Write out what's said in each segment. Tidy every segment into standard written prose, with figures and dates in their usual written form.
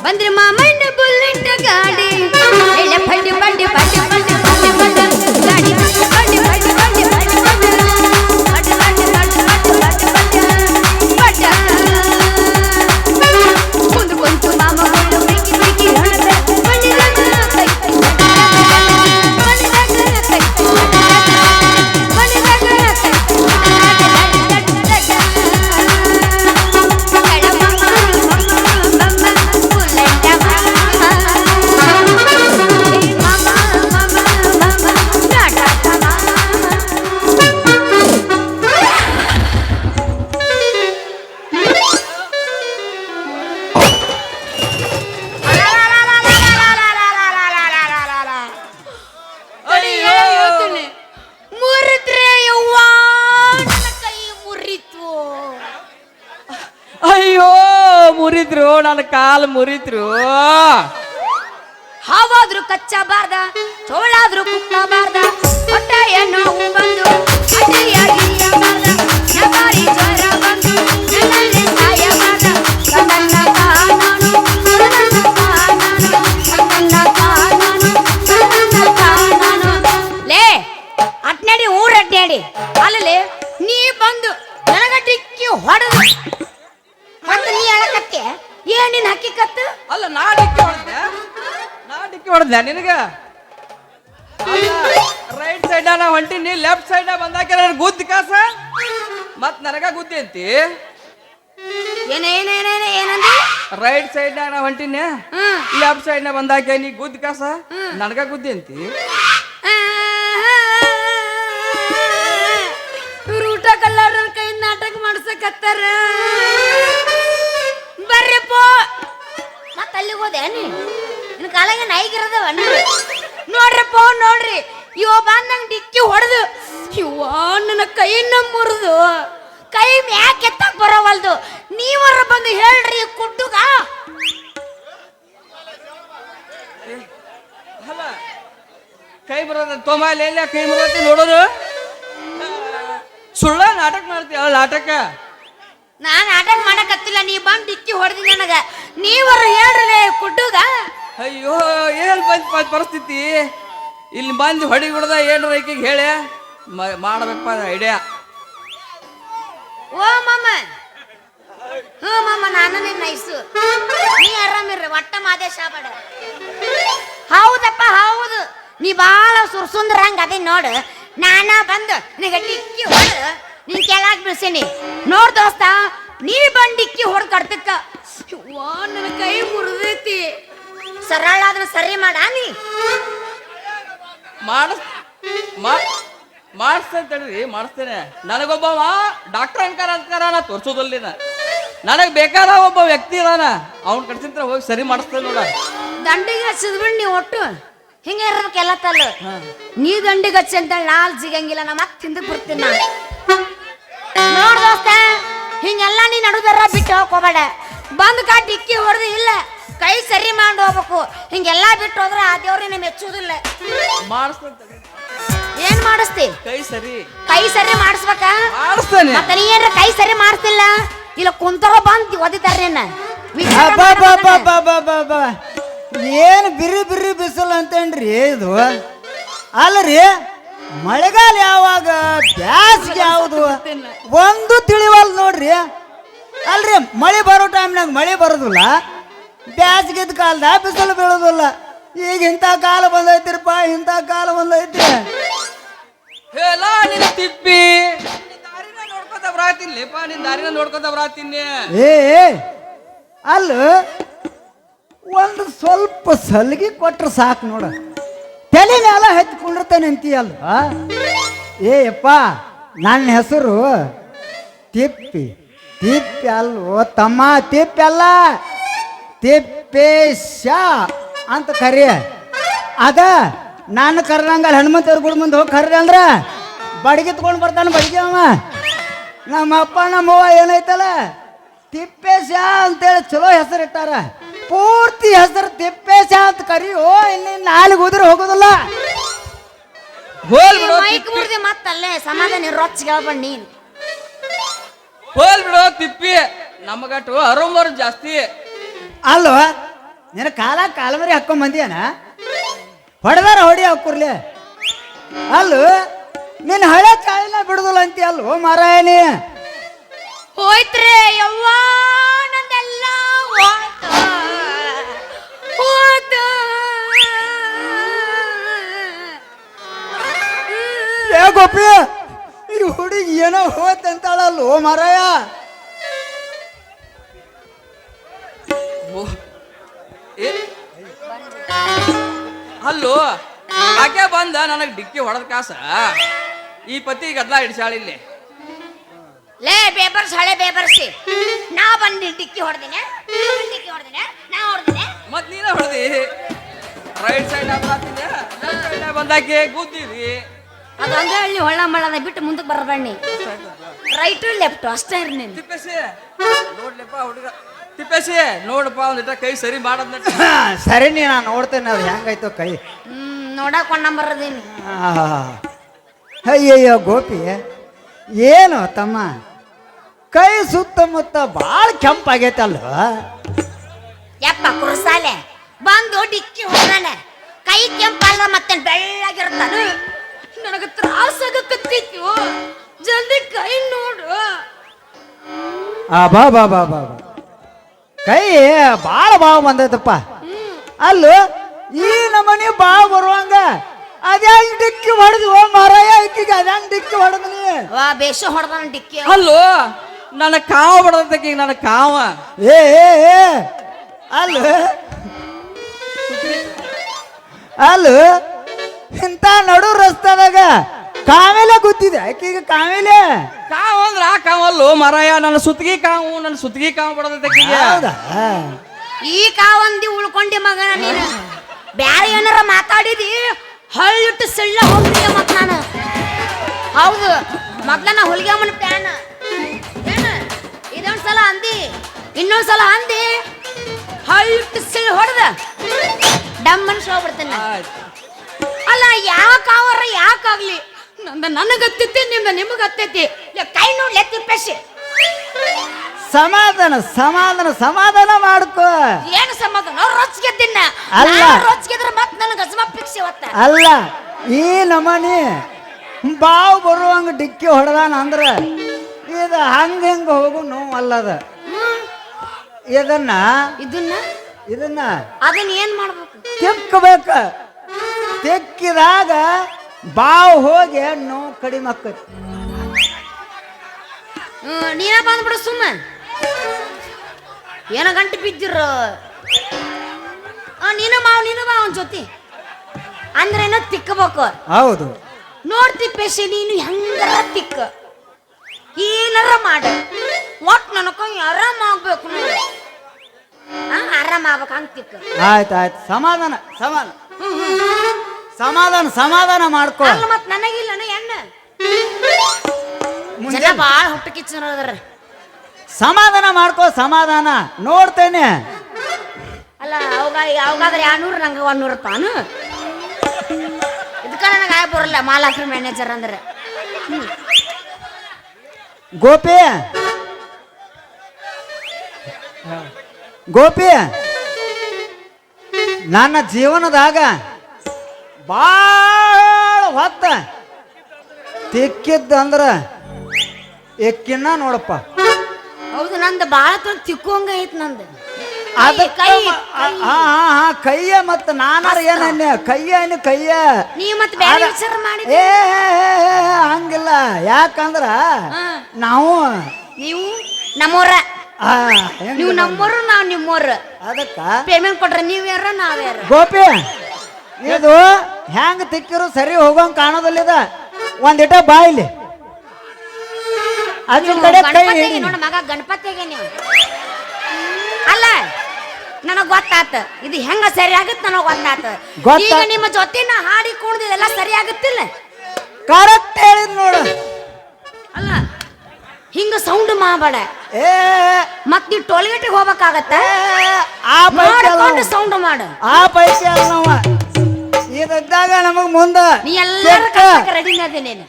ಬಂದ್ರೆ ಮಾಮಣ್ಣ ಬುಲೆಟ್ ಗಾಡಿ ಎಳೆ ಪಡ್ಡಿ ಪಡ್ಡಿ ಪಡ್ಡಿ ಪಡ್ಡಿ ಪಡ್ಡಿ ಪಡ್ಡಿ ಗಾಡಿ ಪಡ್ಡಿ ಪಡ್ಡಿ ಪಡ್ಡಿ ಪಡ್ಡಿ ಪಡ್ಡಿ ಪಡ್ಡಿ ಪಡ್ಡಿ ಪಡ್ಡಿ ಪಡ್ಡಿ ಕುಂದು ಕುಂತು ಮಾಮ ಬಂದು ಬೇಕಿ ಬೇಕಿ ಹೊಡೆದ ಮಣ್ಣಿದಾಗ ಕೈ ಮುರಿದ್ರು ನನ್ನ ಕಾಲು ಮುರಿದ್ರು ಹಾವಾದ್ರೂ ಕಚ್ಚಬಾರ್ದ ಚೋಳಾದ್ರೂ ಕುಕ್ಕಬಾರ್ದ ಹೊಟ್ಟೆಯನ್ನು ಬಂದು ಅಡ್ಡಿಯಾಗಿರಬಾರ್ದ ನಗಾರಿ ಜ್ವರ ಬಂದು ನನ್ನಲ್ಲಿ ಸಾಯಬಾರ್ದ ನನ್ನ ಕಾನೂನು ನನ್ನ ಕಾನೂನು ನನ್ನ ಕಾನೂನು ನನ್ನ ಕಾನೂನು ಲೇ ಅಟ್ನಾಡಿ ಊರ ಅಡ್ನಾಡಿ ಅಲ್ಲೇ ನೀ ಬಂದು ನನಗ ಡಿಕ್ಕಿ ಹೊಡೆದು ಮತ್ತೆ ನೀ ಹೇಳಕತ್ತೆ ಏನ್ ನಿನ್ ಹಕ್ಕಿಕತ್ತು ಅಲ್ಲ ನಾ ಡಿಕ್ಕಿ ಹೊಡೆದೆ ನಿನಗ ರೈಟ್ ಸೈಡ್ ನಾ ಹೊಂಟಿನಿ ಲೆಫ್ಟ್ ಸೈಡ್ ಬಂದಾಕ ಗುದ್ದಿ ಕಾಸ ಮತ್ ನನಗ ಗುದ್ದಿ ಅಂತಿ ಏನಂದಿ ರೈಟ್ ಸೈಡ್ ನಾ ಹೊಂಟಿನಿ ಲೆಫ್ಟ್ ಸೈಡ್ ನ ಬಂದಾಕ ನೀ ಗುದ್ದಿ ಕಾಸ ನನಗ ಗುದ್ದಿ ಅಂತಿ ಊಟ ಕಲ್ಲಾರ ಕೈ ನಾಟಕ ಮಾಡ್ಸಕತ್ತಾರ ಬರ್ರಿಪ್ಪ ಮತ್ತ ಅಲ್ಲಿಗೆ ಹೋದೆ ನಿನ್ ಕಾಲಾಗ ನಾಯಿಗಿರದ ನೋಡ್ರಪ್ಪ ನೋಡ್ರಿ ಇವ ಬಂದಂಗ ಡಿಕ್ಕಿ ಹೊಡೆದು ಇವ ನನ್ನ ಕೈನ ಮುರಿದು ಕೈ ಮ್ಯಾಕ್ ಎತ್ತಕ್ ಬರೋವಲ್ದು ನೀವರ ಬಂದು ಹೇಳ್ರಿ ಕುಡ್ಡುಗ ಕೈ ಬರೋದ ತೊಮಾಲಿ ಎಲ್ಲ ಕೈ ಬರೋತಿ ನೋಡೋದು ಸುಳ್ಳ ನಾಟಕ ಮಾಡ್ತೀಯ ನಾಟಕ ನಾನ್ ನಾಟಕ ಮಾಡಕತ್ತಿಲ್ಲ ನೀ ಬಂದು ಡಿಕ್ಕಿ ಹೊಡೆದಿ ನನಗ ನೀವರ ಹೇಳ್ರಿ ಕುಡ್ಡುಗ ಅಯ್ಯೋ ಏನ್ ಬಂದ್ ಪರಿಸ್ಥಿತಿ ಇಲ್ಲಿ ಬಂದು ಹೊಡಿ ಹೊಡೆದ ಏನು ರೈಕಿಗೆ ಹೇಳಿ ಮಾಡಬೇಕಪ್ಪ ಐಡಿಯಾ ಓ ಮಾಮ ಮಾಮ ನಾನು ನಿನ್ನ ನೈಸು ನೀ ಆರಾಮಿರ್ರಿ ಒಟ್ಟ ಮಾದೇಶ ಬೇಡ ಹೌದಪ್ಪ ಹೌದು ನೀ ಬಾಳ ಸುರ್ಸುಂದ್ರ ಹಂಗ ಅದೇ ನೋಡು ನಾನ ಬಂದು ನಿನಗೆ ಡಿಕ್ಕಿ ಹೊಡೆದು ನೀನ್ ಕೆಳಗ್ ಬಿಡ್ಸೀನಿ ನೋಡ್ ದೋಸ್ತ ನೀ ಬಂದು ಡಿಕ್ಕಿ ಹೊಡೆದು ಕಡ್ತಕ್ಕ ನನ್ನ ಕೈ ಮುರಿದೈತಿ ಸರಳ ಆದ್ರೆ ಸರಿ ಮಾಡ ನೀ ಮಾಡಿಸ್ತೇನೆ ಮಾಡಿಸ್ತೇನೆ ನನಗೊಬ್ಬವ ಡಾಕ್ಟರ್ ಅಂಕಾರ ನಾ ತೋರ್ಸೋದಲ್ಲಿನ ನನಗ್ ಬೇಕಾದ ಒಬ್ಬ ವ್ಯಕ್ತಿ ಇದಾನ ಅವ್ನ ಕಡ್ಸಿಂತ್ರ ಹೋಗಿ ಸರಿ ಮಾಡಿಸ್ತೇನೆ ನೋಡ ದಂಡಿಗೆ ಹಚ್ಚಿದ್ಬಿಡ್ ನೀ ಒಟ್ಟು ಹಿಂಗೆ ಇರ್ಬೇಕೆಲ್ಲ ತಲ್ಲ ನೀ ದಂಡಿಗೆ ಹಚ್ಚಿ ಅಂತ ನಾಲ್ ಸಿಗಂಗಿಲ್ಲ ನಾ ಮತ್ತೆ ತಿಂದಕ್ ಬರ್ತೀನಿ ನಾ ನೋಡ್ ದೋಸ್ತ ಹಿಂಗೆಲ್ಲ ನೀ ನಡುದರ ಬಿಟ್ಟು ಹೋಗ್ಕೋಬೇಡ ಬಂದ್ ಕಾ ಡಿಕ್ಕಿ ಹೊಡೆದು ಇಲ್ಲ ಕೈ ಸರಿ ಮಾಡಿ ಹೋಗ್ಬೇಕು ಹಿಂಗೆಲ್ಲ ಬಿಟ್ಟು ಹೋದ್ರೆ ಆ ದೇವ್ರಿಗೆ ಮೆಚ್ಚುವುದಿಲ್ಲ ಏನ್ ಮಾಡಿಸ್ತಿ ಕೈ ಸರಿ ಮಾಡಿಸ್ಬೇಕ ಮಾಡಿಸ್ತೇನೆ ಮತ್ತೆ ನೀ ಏನ್ರ ಕೈ ಸರಿ ಮಾಡಿಸ್ತಿಲ್ಲ ಇಲ್ಲ ಕುಂತಾರ ಬಂದ್ ಒದಿತಾರ ಏನು ಬಿರಿ ಬಿರಿ ಬಿಸಿಲು ಅಂತೇನ್ರಿ ಇದು ಅಲ್ರಿ ಮಳೆಗಾಲ ಯಾವಾಗ ಬ್ಯಾಸಿಗೆ ಯಾವುದು ಒಂದು ತಿಳಿವಲ್ ನೋಡ್ರಿ ಅಲ್ರಿ ಮಳೆ ಬರೋ ಟೈಮ್ನಾಗ ಮಳೆ ಬರೋದಿಲ್ಲ ಬ್ಯಾಸಿಗೆದ ಕಾಲದ ಬಿಸಿಲು ಬೀಳೋದಿಲ್ಲ ಈಗ ಇಂಥ ಕಾಲ ಬಂದೈತಿರಪ್ಪ ಇಂಥ ಕಾಲ ಬಂದೈತಿ ನಿನ್ನ ತಿಪ್ಪಿ ದಾರಿನ ನೋಡ್ಕೊತ ಬರಾತಿನ್ಲಿಪ್ಪ ನಿನ್ ದಾರಿನ ನೋಡ್ಕೊತ ಬರಾತೀನಿ ಅಲ್ಲ ಒಂದು ಸ್ವಲ್ಪ ಸಲ್ಗಿ ಕೊಟ್ರೆ ಸಾಕು ನೋಡ ತಲೆನೆಲ್ಲ ಹಚ್ಕೊಂಡಿರ್ತಾನೆ ಅಂತೀಯಲ್ಲ ಏಯಪ್ಪ ನನ್ನ ಹೆಸರು ತಿಪ್ಪಿ ತಿಪ್ಪಿ ಅಲ್ವೋ ತಮ್ಮ ತಿಪ್ಪಿ ಅಲ್ಲ ತಿಪ್ಪೇಶ ಅಂತ ಕರಿ ಅದ ನಾನು ಕರ್ದಂಗ ಹನುಮಂತವ್ರ ಗುಡ್ ಮುಂದೆ ಹೋಗಿ ಕರ್ದೆ ಅಂದ್ರೆ ಬಡಿಗೆ ತಗೊಂಡು ಬರ್ತಾನೆ ಬಡಿಗೆ ಅವ ನಮ್ಮ ಅಪ್ಪ ನಮ್ಮವ್ವ ಏನೈತಲ್ಲ ತಿಪ್ಪೇಶ ಅಂತೇಳಿ ಚಲೋ ಹೆಸರು ಇಟ್ಟಾರ ಪೂರ್ತಿ ಹೆಸರು ತಿಪ್ಪೇಶ ಅಂತ ಕರಿಯೋ ಇಲ್ಲಿ ನಾಲ್ಕು ಉದುರು ಹೋಗೋದಿಲ್ಲ ಮೈಕ್ ಮುರಿದೆ ಮತ್ತಲ್ಲೇ ಸಮಾಧಾನ ರೊಚ್ಚಿಗೆ ಹೇಳ್ಬಂಡ್ ನೀನು ಹೋಲ್ ಬಿಡೋ ತಿಪ್ಪಿ ನಮಗಟ್ಟು ಅರುಮರು ಜಾಸ್ತಿ ಅಲ್ವಾ ನಿನ್ನ ಕಾಲ ಕಾಲಮರಿ ಹಾಕೊಂಡ್ ಬಂದಿಯನ ಹೊಡೆದಾರ ಹೊಡಿ ಹಾಕುರ್ಲಿ ಅಲ್ಲೂ ನಿನ್ನ ಹಳೆ ಚಾಳಿನ ಬಿಡುದಿಲ್ಲ ಅಂತಿ ಅಲ್ವೋ ಮಾರಾಯನಿ ಹೋಯ್ತ್ರಿ ಯವ್ವ ನಂದೆಲ್ಲ ಹೋಯ್ತು ಏ ಗೋಪಿ ಈ ಹುಡುಗಿ ಏನೋ ಹೋತಂತಾಳಲ್ವೋ ಮಾರಾಯ ಅಲ್ಲೋ ಆಕೆ ಬಂದ ನನಗೆ ಡಿಕ್ಕಿ ಹೊಡೆದ ಕಾಸ ಈ ಪತಿ ಗದ್ಲ ಹಿಡಿಸಾಳಿಲ್ಲಿ ಲೇ ಬೇಬರ್ಸ್ ಹಳೆ ಬೇಬರ್ಸಿ ನಾ ಬಂದು ಡಿಕ್ಕಿ ಹೊಡೆದಿನಿ ನಾ ಹೊಡೆದಿನಿ ಮತ್ ನೀನ ಹೊಡೆದಿ ರೈಟ್ ಸೈಡ್ ಬಂದಾಕೆ ಗುದ್ದಿದಿ ಅದೊಂದೇ ಹಳ್ಳಿ ಹೊಳ್ಳ ಮಳ್ಳದ ಬಿಟ್ಟು ಮುಂದಕ್ಕೆ ಬರಬೇಡಿ ರೈಟ್ ಲೆಫ್ಟ್ ಅಷ್ಟೇ ಇರ್ನಿ ತಿಪ್ಪೇಸಿ ನೋಡ್ಲಿಪ್ಪ ಹುಡುಗ ತಿಪ್ಪೇಸಿ ನೋಡಪ್ಪ ಒಂದಿಟ ಕೈ ಸರಿ ಮಾಡದ್ ಸರಿ ನೀ ನಾನು ನೋಡ್ತೇನೆ ಅದು ಹೆಂಗಾಯ್ತು ಕೈ ನೋಡಕ್ ಒಂದ್ ನಂಬರ್ ಅದೀನಿ ಅಯ್ಯಯ್ಯೋ ಗೋಪಿ ಏನು ತಮ್ಮ ಕೈ ಸುತ್ತಮುತ್ತ ಭಾಳ ಕೆಂಪಾಗೈತಲ್ವ ಯಪ್ಪ ಕುರ್ಸಾಲೆ ಬಂದು ಡಿಕ್ಕಿ ಹೊಡೆದಾನೆ ಕೈ ಕೆಂಪಲ್ಲ ಮತ್ತೆ ಬೆಳ್ಳಗಿರ್ತಾನ ನನಗ ತ್ರಾಸಾಗಕತ್ತಿತ್ತು ಜಲ್ದಿ ಕೈ ನೋಡು ಬಾ ಬಾ ಬಾ ಬಾ ಬಾ ಕೈ ಭಾಳ ಭಾವ ಬಂದೈತಪ್ಪ ಅಲ್ಲೂ ಈ ನಮನಿ ಭಾವ ಬರುವಂಗ ಅದ್ಯಾಂಗ್ ಡಿಕ್ಕಿ ಹೊಡೆದ್ವ ಮಾರಾಯ ಈಕಿಗೆ ಅದ್ಯಾಂಗ್ ಡಿಕ್ಕಿ ಹೊಡೆದ್ನಿ ವಾ ಬೇಷ ಹೊಡೆದಾನ ಡಿಕ್ಕಿ ಅಲ್ಲೋ ನನ್ನ ಕಾವ ಬಡದಕ್ಕೆ ನನ್ನ ಕಾವ ಏ ಅಲ್ಲ ಅಲ್ಲ ಇಂಥ ನಡು ರಸ್ತಾದಾಗ ಕಾಮೇಲೆ ಗೊತ್ತಿದೆ ಆಕಿಗೆ ಕಾಮೇಲೆ ಕಾವ ಅಂದ್ರ ಆ ಕಾವಲ್ಲೋ ಮರಾಯ ನನ್ನ ಸುತ್ತಿಗೆ ಕಾವು ಬಡದಕ್ಕೆ ಹೌದಾ ಈ ಕಾವಂದಿ ಉಳ್ಕೊಂಡಿ ಮಗನ ನೀನು ಬ್ಯಾರೆ ಏನಾರ ಮಾತಾಡಿದಿ ಹಳ್ಳಿಟ್ಟು ಸಿಳ್ಳ ಹೋಗ್ರಿ ಮತ್ ನಾನು ಹೌದು ಮೊದ್ಲ ನಾ ಹುಲಿಗೆ ಅಮ್ಮನ ಪ್ಯಾನ್ ಏನು ಇದೊಂದ್ಸಲ ಅಂದಿ ಇನ್ನೊಂದ್ಸಲ ಅಂದಿ ಹಳ್ಳಿಟ್ಟು ಸಿಳ್ಳ ಹೊಡೆದ ಡಮ್ಮನ್ ಶೋ ಬಿಡ್ತೇನೆ ಅಲ್ಲ ಯಾಕಾವರ ಯಾಕಾಗ್ಲಿ ನನಗತ್ತೈತಿ ನಿಮಗತ್ತೈತಿ ಕೈ ನೋಡ್ಲೆ ತಿಪ್ಪೇಶಿ ಸಮಾಧಾನ ಸಮಾಧಾನ ಸಮಾಧಾನ ಮಾಡ್ಕೋ ಏನು ಸಮಾಧಾನ ರೊಚ್ಗೆ ತಿನ್ನ ಅಲ್ಲ. ರೊಚ್ಗೆದ್ರ ಮತ್ ನನಗೆ ಅಜ್ಮ ಪಿಕ್ಸಿ ಹೊತ್ತ ಅಲ್ಲ ಈ ನಮನಿ ಬಾವು ಬರುವಂಗ ಡಿಕ್ಕಿ ಹೊಡೆದಾನ ಅಂದ್ರ ಇದು ಹಂಗ ಹೆಂಗ ಹೋಗು ನೋವು ಅಲ್ಲದ ಇದನ್ನ ಇದನ್ನ ಅದನ್ನ ಏನ್ ಮಾಡ್ಬೇಕು ತಿಕ್ಕಬೇಕ ತಿಕ್ಕಿದಾಗ ಬಾವು ಹೋಗಿ ನೋವು ಕಡಿಮೆ ಆಕ್ಕತಿ ನೀನ ಬಂದ್ಬಿಡು ಸುಮ್ಮ ಏನೋ ಗಂಟೆ ಬಿದ್ದಿರ ನೀನು ಬಾ ಅವನ ಜೊತೆ ಅಂದ್ರೇನೋ ತಿಕ್ಕಬೇಕು ಹೌದು ನೋಡ್ತಿ ಪೇಶಿ ನೀನು ಹೆಂಗಾರ ತಿಕ್ಕ ಏನಾರ ಮಾಡ ಒಟ್ ನನಕ ಆರಾಮ ಆಗ್ಬೇಕು ನೀನು ಆರಾಮ ಆಗ್ಬೇಕು ಹಂಗ ತಿಕ್ಕ ಆಯ್ತು ಆಯ್ತು ಸಮಾಧಾನ ಸಮಾಧಾನ ಸಮಾಧಾನ ಸಮಾಧಾನ ಮಾಡ್ಕೋ ಅಲ್ಲ ಮತ್ ನನಗಿಲ್ಲ ಎಣ್ಣ ಜನ ಬಾಳ ಹುಟ್ಟು ಕಿಚ್ಚನದ್ರ ಸಮಾಧಾನ ಮಾಡ್ಕೋ ಸಮಾಧಾನ ನೋಡ್ತೇನೆ ಅಲ್ಲ ಅವಾಗಾದ್ರೆ 200 ನಂಗೆ 100 ತಾನು ಇದಕ್ಕ ನನಗೆ ಆಯ ಬರಲ್ಲ ಮಾಲಾಕ್ರ ಮ್ಯಾನೇಜರ್ ಅಂದ್ರೆ ಗೋಪಿ ಗೋಪಿ ನನ್ನ ಜೀವನದಾಗ ಭಾಳ ಹೊತ್ತ ತಿಕ್ಕಿದ್ದಂದ್ರ ಎಕ್ಕಿನ ನೋಡಪ್ಪ ಹೌದು ನಂದು ಬಾಳ ತಿಕ್ಕುವಂಗ ಐತ್ ನಂದು ಅದ ಕೈ ಕೈಯ ಮತ್ತ ನಾನಾರ ಏನ ಕೈಯ ನೀ ಮತ್ ಬೇರೆ ವಿಚಾರ ಮಾಡಿ ಏ ಹಂಗಿಲ್ಲ ಯಾಕಂದ್ರ ನಾವು ನೀವು ನಮ್ಮೋರ ಆ, ನೀವು ನಮ್ಮೋರು ನಾವ್ ನಿಮ್ಮೋರು ಅದಕ್ಕ ಪೇಮೆಂಟ್ ಕೊಟ್ರೆ ನೀವ್ ಯಾರ ನಾವ್ ಯಾರ ಗೋಪಿ ಇದು ಹೆಂಗ ತಿಕ್ಕಿರು ಸರಿ ಹೋಗಂಗ್ ಕಾಣೋದಿಲ್ಲ ಇದ ಒಂದಿಟ ಬಾಯಿಲಿ ಅದ್ರ ಕಡೆ ಕೈ ಹಿಡಿ. ನೋಡ ಮಗ ಗಣಪತಿಗೆ ನೀವು ಅಲ್ಲ ನನಗ್ ಗೊತ್ತಾತ ಇದು ಹೆಂಗ ಸರಿ ಆಗತ್ ನನಗ್ ಗೊತ್ತಾತ ಈಗ ನಿಮ್ಮ ಜೊತೆ ನಾ ಹಾಡಿ ಕುಣ್ದಿದೆಲ್ಲ ಸರಿ ಆಗತ್ತಿಲ್ಲ ಕರೆಕ್ಟ್ ಹೇಳಿದ್ ನೋಡು ಅಲ್ಲ ಹಿಂಗ ಸೌಂಡ್ ಮಾಡಬೇಡ ಏ ಮತ್ ನೀವ್ ಟೋಲ್ಗೇಟಿಗೆ ಹೋಗ್ಬೇಕಾಗತ್ತ ಆ ಪೈಕಿ ಮಾಡ್ಕೊಂಡು ಸೌಂಡ್ ಮಾಡು ಆ ಪೈಕಿ ಅಲ್ಲ ನಾವ ಇದ್ದಾಗ ನಮಗ್ ಮುಂದ ನೀ ಎಲ್ಲಾರ ರೆಡಿ ಅದೇ ನೀನು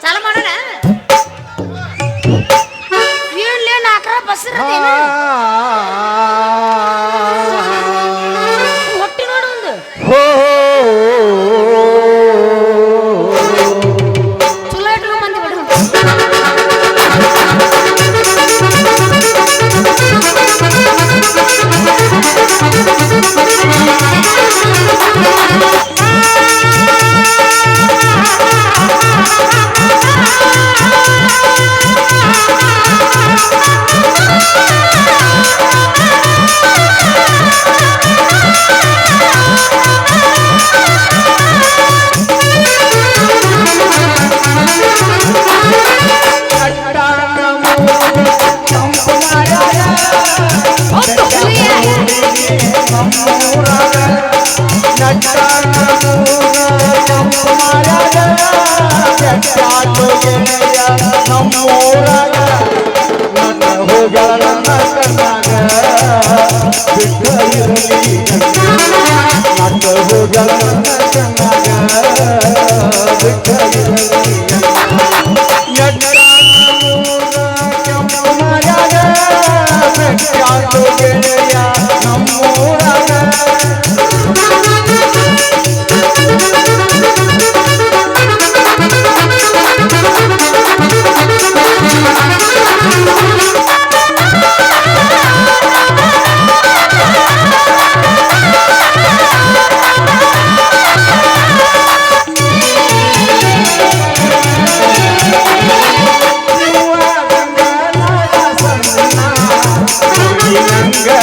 ಚಾಲ ಮಾಡೋಣ ಏನ್ಲೇ 4 ಬಸ್ ಇರತ್ತೇನು ಬಿಟ್ಟ ಇರಲಿ ನಟ್ಟ ಹೋಗಲ ಕಣ್ಣಾಗ ಬಿಟ್ಟ ಇರಲಿ ಕೆಂಪು ಮರ್ಯಾಗ ಬೆಟ್ಟಾತು ಗೆಳೆಯ ನಮ್ಮೂರಾಗ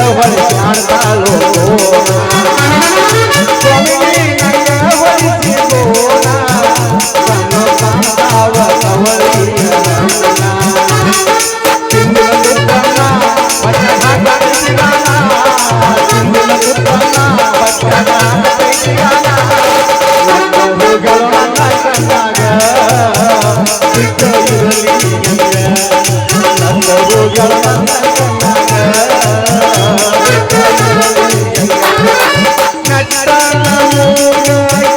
ಹೊಳಿಸಾಡ್ತಾಳೋ ಸ್ವಾಮಿನಿ ನಂಗ ಹೊಳಿಸಿಗೋಣ ಕಣ್ಣು ಕಾಣ್ತಾವ ಕವಳಿಯ ತಿಂಗಳ ತುತ್ತನ್ನ ಬಟ್ಟೆಗಾಟ ಕೈಸಿಗಾನ ತಿಂಗಳ ತುತ್ತನ್ನ ಬಟ್ಟೆಗಾಟ ಕೈಸಿಗಾನ ನನ್ನ ಹೋಗಲು ನನ್ನ ಕಣ್ಣಾಗ ಬಿಟ್ಟ ಇರಲಿ ನನ್ನ ಹೋಗಲು ನನ್ನ ಕಣ್ಣಾಗ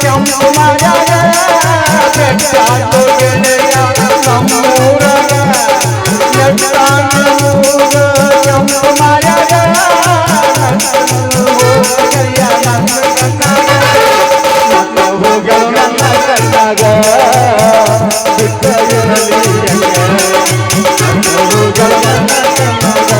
ಕೆಂಪು ಮರ್ಯಾಗ ಬೆಟ್ಟಾತು ಗೆಳೆಯ ನಮ್ಮೂರಾಗ ಕೆಂಪು ಮರ್ಯಾಗ ಗೆಳೆಯ ನನ್ನ ಕಣ್ಣಾಗ ನನ್ನ ಹೋಗಲು ನನ್ನ ಕಣ್ಣಾಗ ಬಿಟ್ಟ ಇರಲಿ ನನ್ನ ಹೋಗಲು ನನ್ನ ಕಣ್ಣಾಗ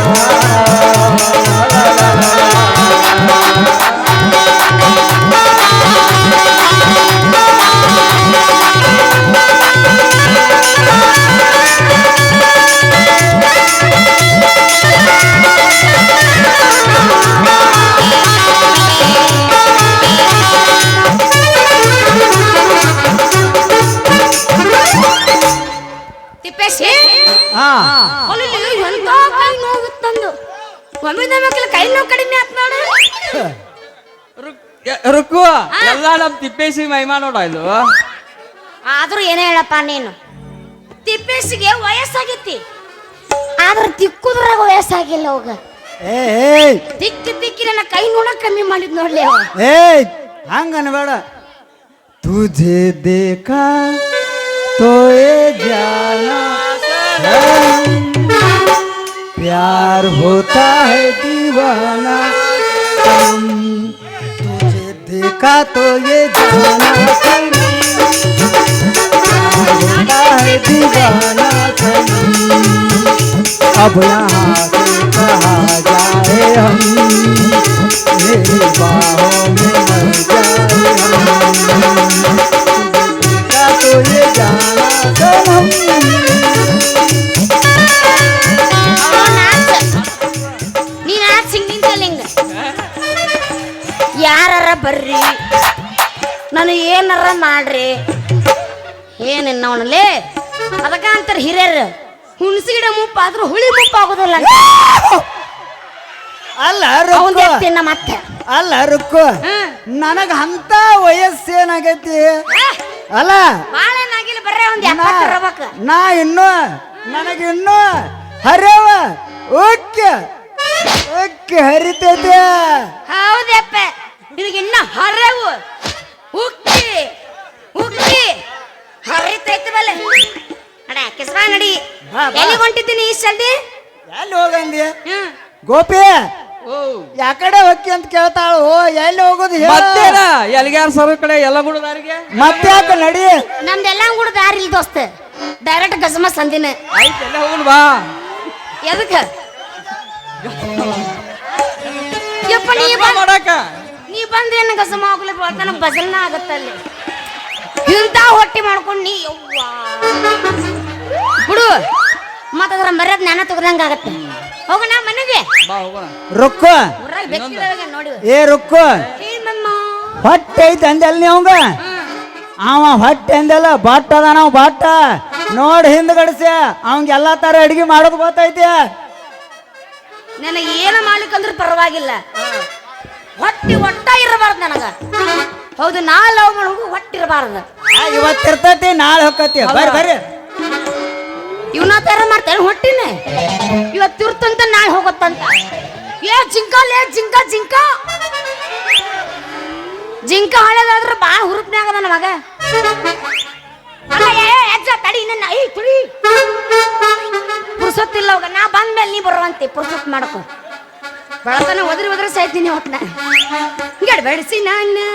ತಿಪ್ಪೇಶಿ ಹಾ ಎಂತ ಕೈ ನೋವುತ್ತಂದು ಒಮ್ಮೆ ನಮಗೆಲ್ಲ ಕೈ ನೋವು ಕಡಿಮೆ ಆತ್ ನೋಡು ರುಕ್ಕು ಎಲ್ಲ ನಮ್ ತಿಪ್ಪೇಸಿ ಮಹಿಮಾ ನೋಡ ಇದು ಆದ್ರೂ ಏನೇ ಹೇಳಪ್ಪ ನೀನು ತಿಪ್ಪೇಶಿಗೆ ವಯಸ್ಸಾಗೈತಿ ಆದ್ರ ತಿಕ್ಕುದ್ರಾಗ ವಯಸ್ಸಾಗಿಲ್ಲ ಹೋಗ ಏಯ್ ತಿಕ್ಕಿ ನನ್ನ ಕೈ ನೋಡ ಕಮ್ಮಿ ಮಾಡಿದ್ ನೋಡ್ಲಿ ಅವ ಏಯ್ ಹಂಗ ಅನ್ಬೇಡ ತುझे देखा तो ये जाना प्यार होता है दीवाना तुझे देखा तो ये जाना प्यार होता है दीवाना अब यहाँ से कहा जाए हम मेरी बाहों में मर जाए हम तुझे तो ये जाना सनम ನೀನ್ ಆಚ್ ಹಿಂಗಿಂತಲ್ಲಿಂಗ ಯಾರ ಬರ್ರಿ ನಾನು ಏನಾರ ಮಾಡ್ರಿ ಏನಿನ್ನ ಅವನಲ್ಲೇ ಅದಕ್ಕ ಅಂತಾರ ಹಿರಿಯರು ಹುಣಸಿಗಿಡ ಮುಪ್ಪಾದ್ರೂ ಹುಳಿ ಮುಪ್ಪಾಗೋದಿಲ್ಲ ಅಂತ ಅಲ್ಲ ಅವನ್ ರುಕ್ಕು ತಿನ್ನ ಮತ್ತೆ ಅಲ್ಲ ರುಕ್ಕು ಹ್ಮ್. ನನಗ ಅಂತ ವಯಸ್ಸೇನಾಗೈತಿ ಅಲ್ಲ ಬಾಳ ಏನಾಗಿಲ್ಲ ಬರ್ರೆ ಒಂದ್ 70 ಇರ್ಬೇಕು ನಾ ಇನ್ನು ನನಗಿನ್ನು ಹರಿಯವ ಓಕೆ ಓಕೆ ಹರಿತೈತೆ ಹೌದಪ್ಪ ನಿನಗಿನ್ನ ಹರವು ಉಕ್ಕಿ ಉಕ್ಕಿ ಹರಿತೈತಿ ಬಲ್ಲೆ ಅಡ ಕಿಸ್ಬಾ ನಡಿ ಬಾ, ಬಾ. ಎಲ್ಲಿ ಹೊಂಟಿದ್ದೀನಿ ಈ ಸಲ್ದಿ ಎಲ್ಲಿ ಹೋಗಂದಿ ಹ್ಮ್ ಗೋಪಿ ಓ ಯಾಕಡೆ ಹೊಕ್ಕಿ ಅಂತ ಕೇಳ್ತಾಳು ಎಲ್ಲಿ ಹೋಗೋದು ಹೇಳು. ಮತ್ತೇನ ಎಲ್ಗ್ಯಾರ ಸರ ಕಡೆ ಎಲ್ಲ ಗುಡದಾರಿಗೆ ಮತ್ತೆ ಯಾಕ ನಡಿ ನಮ್ದೆಲ್ಲ ಕೂಡ ದಾರಿ ಇಲ್ಲ ದೋಸ್ತ ಡೈರೆಕ್ಟ್ ಗಜಮ ಸಂದಿನ ಆಯ್ತು ಎಲ್ಲ ಹೋಗುಣ ಬಾ ಎದಕ್ಕ ಯಪ್ಪ ಮಾಡಾಕ ನೀ ಬಂದೇನ ಗಜಮ ಹೋಗ್ಲಿ ಬರ್ತಾನ ಬಜಲ್ನ ಆಗತ್ತಲ್ಲಿ ಇಂತ ಹೊಟ್ಟಿ ಮಾಡ್ಕೊಂಡು ನೀ ಯವ್ವಾ ಬಿಡು ಮತ್ತದ್ರ ಮರ್ಯಾದ ನಾನ ತಗದಂಗ ಆಗತ್ತೆ ಹೋಗೋಣ ಮನೆಗೆ ಬಾ ಹೋಗೋಣ ರುಕ್ಕ ಊರಾಗ ಬೆಕ್ಕಿದಾಗ ನೋಡಿ ಏ ರುಕ್ಕ ಏನಮ್ಮ ಹೊಟ್ಟೆ ಐತೆ ಅಂದಲ್ ಅವಂಗ ಅವ ಹೊಟ್ಟೆ ಅಂದಲ್ಲ ಬಟ್ಟ ಅದ ನಾವು ಬಟ್ಟ ನೋಡಿ ಹಿಂದ್ಗಡಿಸಿ ಅವಂಗ ಎಲ್ಲಾ ತರ ಅಡಿಗೆ ಮಾಡೋದು ಗೊತ್ತೈತಿ ನನಗೆ ಏನ ಮಾಡ್ಲಿಕ್ಕಂದ್ರ ಪರವಾಗಿಲ್ಲ ಹೊಟ್ಟಿ ಒಟ್ಟ ಇರಬಾರ್ದು ನನಗ ಹೌದು ನಾ ಲವ್ ಮಾಡೋದು ಹೊಟ್ಟಿ ಇರಬಾರ್ದು ಇವತ್ತಿರ್ತೈತಿ ನಾಳೆ ಹೊಕ್ಕತಿ ಬರ್ರಿ ಬರ್ರಿ ಇವನ ತರ ಮಾಡ್ತೇನೆ ಹೊಟ್ಟಿನ ಇವತ್ತು ಇರ್ತಂತ ನಾಳೆ ಹೋಗತ್ತಂತ ಏ ಜಿಂಕ ಜಿಂಕ ಜಿಂಕ ಜಿಂಕ ಹಳೇದಾದ್ರೆ ಬಾ ಹುರುಪ್ನ್ಯಾಗ ಅದ ಮಗ ತಡಿ ನನ್ನ ಐ ತುಳಿ ಪುರ್ಸೊತ್ತಿಲ್ಲ ಹೋಗ ನಾ ಬಂದ್ಮೇಲೆ ನೀ ಬರುವಂತೆ ಪುರ್ಸೊತ್ ಮಾಡ್ಕೊ ಬೆಳತನ ಒದ್ರಿ ಸಾಯ್ತೀನಿ ಹೊಟ್ನ ಗಡ್ಬಡಿಸಿ ನಾನು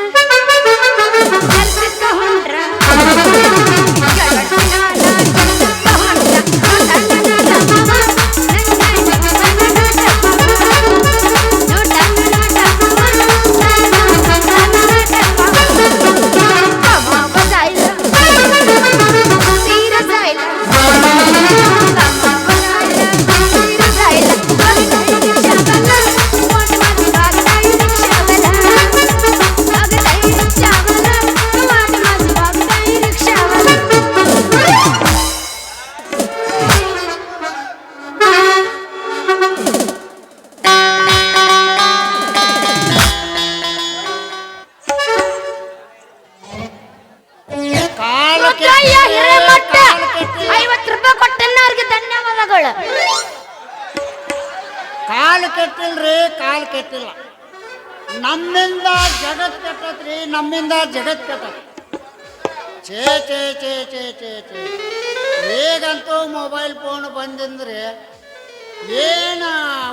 ಕಾಲು ಕೆಟ್ಟಿಲ್ರಿ, ಕಾಲು ಕೆಟ್ಟಿಲ್ಲ. ನಮ್ಮಿಂದ ಜಗತ್ ಕೆಟ್ಟತ್ರಿ, ನಮ್ಮಿಂದ ಜಗತ್ ಕೆಟ್ಟತ್. ಛೇ ಛೇ ಛೇ ಛೇ ಛೇ ಛೇ ಈಗಂತೂ ಮೊಬೈಲ್ ಫೋನ್ ಬಂದಿಂದ್ರಿ ಏನ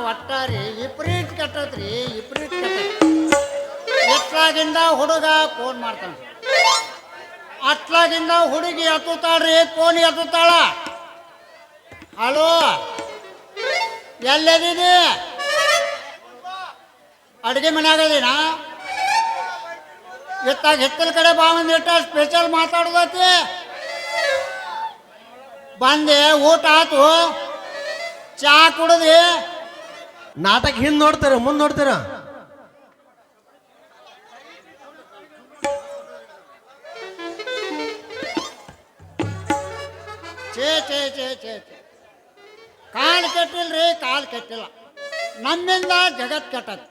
ಒಟ್ಟಾರಿ ವಿಪರೀತ ಕೆಟ್ಟತ್ರಿ, ವಿಪರೀತ ಕೆಟ್ಟತ್. ಎಟ್ಲಾಗಿಂದ ಹುಡುಗ ಫೋನ್ ಮಾಡ್ತಾನ, ಅಟ್ಲಾಗಿಂದ ಹುಡುಗಿ ಎತ್ತುತ್ತಾಳ್ರಿ, ಫೋನ್ ಎತ್ತುತ್ತಾಳ. ಹಲೋ, ಎಲ್ಲದೀನಿ? ಅಡುಗೆ ಮನ್ಯಾಗದೀನ? ಇತ್ತಾಗ ಹಿತ್ತಲ ಕಡೆ ಬಾ ಒಂದಿಟ್ಟ ಸ್ಪೆಷಲ್ ಮಾತಾಡೋದೈತಿ. ಬಂದೆ, ಊಟ ಆತು, ಚಾ ಕುಡ್ದಿ. ನಾಟಕ ಹಿಂದ್ ನೋಡ್ತಾರ ಮುಂದ್ ನೋಡ್ತಾರ? ಛೇ ಛೇ ಛೇ ಛೇ ಛೇ ಕಾಲು ಕೆಟ್ಟಿಲ್ರಿ, ಕಾಲು ಕೆಟ್ಟಿಲ್ಲ. ನಮ್ಮಿಂದ ಜಗತ್ ಕೆಟ್ಟದ.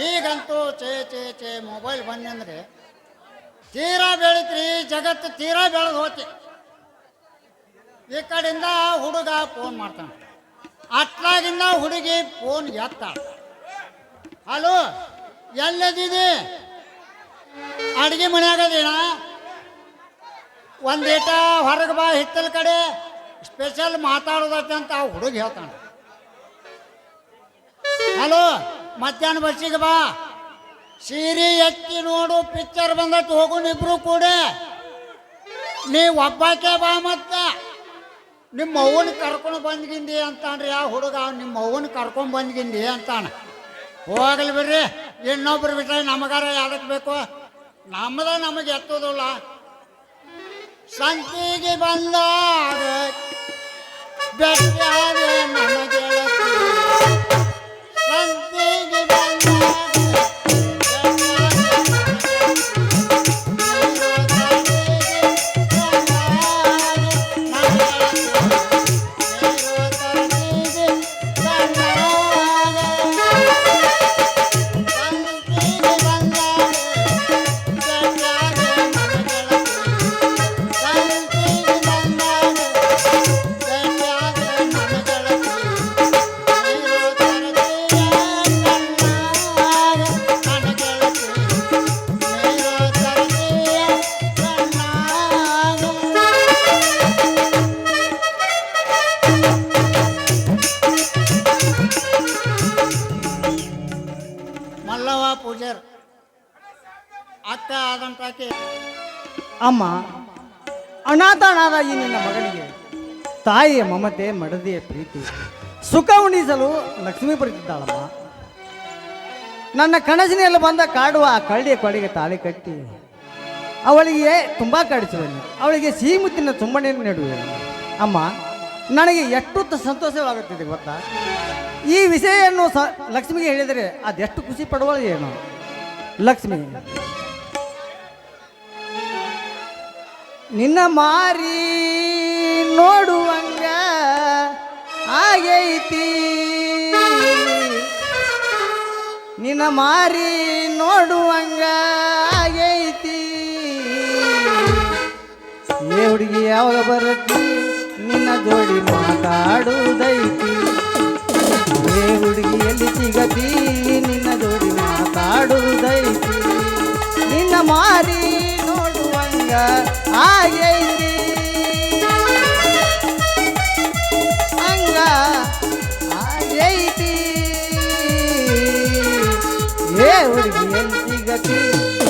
ಈಗಂತೂ ಛೇ ಛೇ ಛೇ ಮೊಬೈಲ್ ಬಂದಂದ್ರೆ ತೀರಾ ಬೆಳಿತ್ರಿ, ಜಗತ್ತು ತೀರಾ ಬೆಳೆದು ಹೋತಿ. ಈ ಕಡೆಯಿಂದ ಹುಡುಗ ಫೋನ್ ಮಾಡ್ತಾನೆ, ಅಟ್ಲಾಗಿಂದ ಹುಡುಗಿ ಫೋನ್ ಎತ್ತಾಳ. ಹಲೋ, ಎಲ್ಲದಿದಿ? ಅಡುಗೆ ಮನ್ಯಾಗದೀನ? ಒಂದೀಟ ಹೊರಗೆ ಬಾ, ಹಿತ್ತಲ ಕಡೆ ಸ್ಪೆಷಲ್ ಮಾತಾಡೋದೈತೆ ಅಂತ ಆ ಹುಡುಗ ಹೇಳ್ತಾನೆ. ಹಲೋ, ಮಧ್ಯಾಹ್ನ ಬಸ್ಸಿಗೆ ಬಾ, ಸೀರೆ ಎತ್ತಿ ನೋಡು, ಪಿಕ್ಚರ್ ಬಂದೈತೆ, ಹೋಗೋಣ ಇಬ್ರು ಕೂಡ. ನೀ ಒಬ್ಬಾಕೆ ಬಾ, ಮತ್ತೆ ನಿಮ್ಮ ಅವ್ವನ ಕರ್ಕೊಂಡು ಬಂದ್ಗಿಂದಿ ಅಂತಾನ್ರಿ ಆ ಹುಡುಗ. ನಿಮ್ಮ ಅವ್ವನ ಕರ್ಕೊಂಡು ಬಂದ್ಗಿಂದಿ ಅಂತಾನ. ಹೋಗಲಿ ಬಿಡ್ರಿ, ಇನ್ನೊಬ್ರು ಬಿಟ್ರೆ ನಮಗಾರ ಯಾವ್ದಕ್ಕೆ ಬೇಕು? ನಮಗೆ ಎತ್ತೋದಿಲ್ಲ. ಸಂತಿಗೆ ಬಂದಾಗ ಬೆಟ್ಟಾದೆ ನನ್ನ ಗೆಳತಿ, ಸಂತಿಗೆ ಬಂದಾಗ ಪೂಜಾರ್ ಅಕ್ಕ ಆದಂತಾಕೆ. ಅಮ್ಮ, ಅನಾಥನಾದ ಈ ನಿನ್ನ ಮಗನಿಗೆ ತಾಯಿಯ ಮಮತೆ, ಮಡದಿಯ ಪ್ರೀತಿ, ಸುಖ ಉಣಿಸಲು ಲಕ್ಷ್ಮಿ ಬರುತ್ತಿದ್ದಾಳಮ್ಮ. ನನ್ನ ಕನಸಿನಲ್ಲಿ ಬಂದ ಕಾಡುವ ಆ ಕಳ್ಳಿಯ ಕೊಡೆಗೆ ತಾಳಿ ಕಟ್ಟಿ ಅವಳಿಗೆ ತುಂಬ ಕಾಡಿಸುವನು, ಅವಳಿಗೆ ಸಿಹಿ ಮುತ್ತಿನ ಚುಂಬನೆಯನ್ನು ನೀಡುವೆನು. ಅಮ್ಮ, ನನಗೆ ಎಷ್ಟು ಸಂತೋಷವಾಗುತ್ತಿದೆ ಗೊತ್ತಾ? ಈ ವಿಷಯವನ್ನು ಲಕ್ಷ್ಮಿಗೆ ಹೇಳಿದರೆ ಅದೆಷ್ಟು ಖುಷಿ ಪಡುವಳು ಏನು. ಲಕ್ಷ್ಮಿ, ನಿನ್ನ ಮಾರಿ ನೋಡುವಂಗ ಆಗೈತಿ, ನಿನ್ನ ಮಾರಿ ನೋಡುವಂಗ ಆಗೈತಿ. ಏ ಹುಡುಗಿ ಯಾವಾಗ ಬರತ್ತಿ, ನಿನ್ನ ಜೋಡಿ ಮಾತಾಡುವುದೈತಿ. ಏ ಹುಡುಗಿ ಎಲ್ಲಿ ಸಿಗತಿ ನಿನ್ನ ಜೋಡಿ ಮಾತಾಡುವುದೈತಿ ನಿನ್ನ ಮಾರಿ ನೋಡುವಂಗ ಆಗೈತಿ ಹಂಗ ಆಗೈತಿ ಏ ಹುಡುಗಿ ಎಲ್ಲಿ ಸಿಗತಿ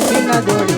ನಿನ್ನ ಜೋಡಿ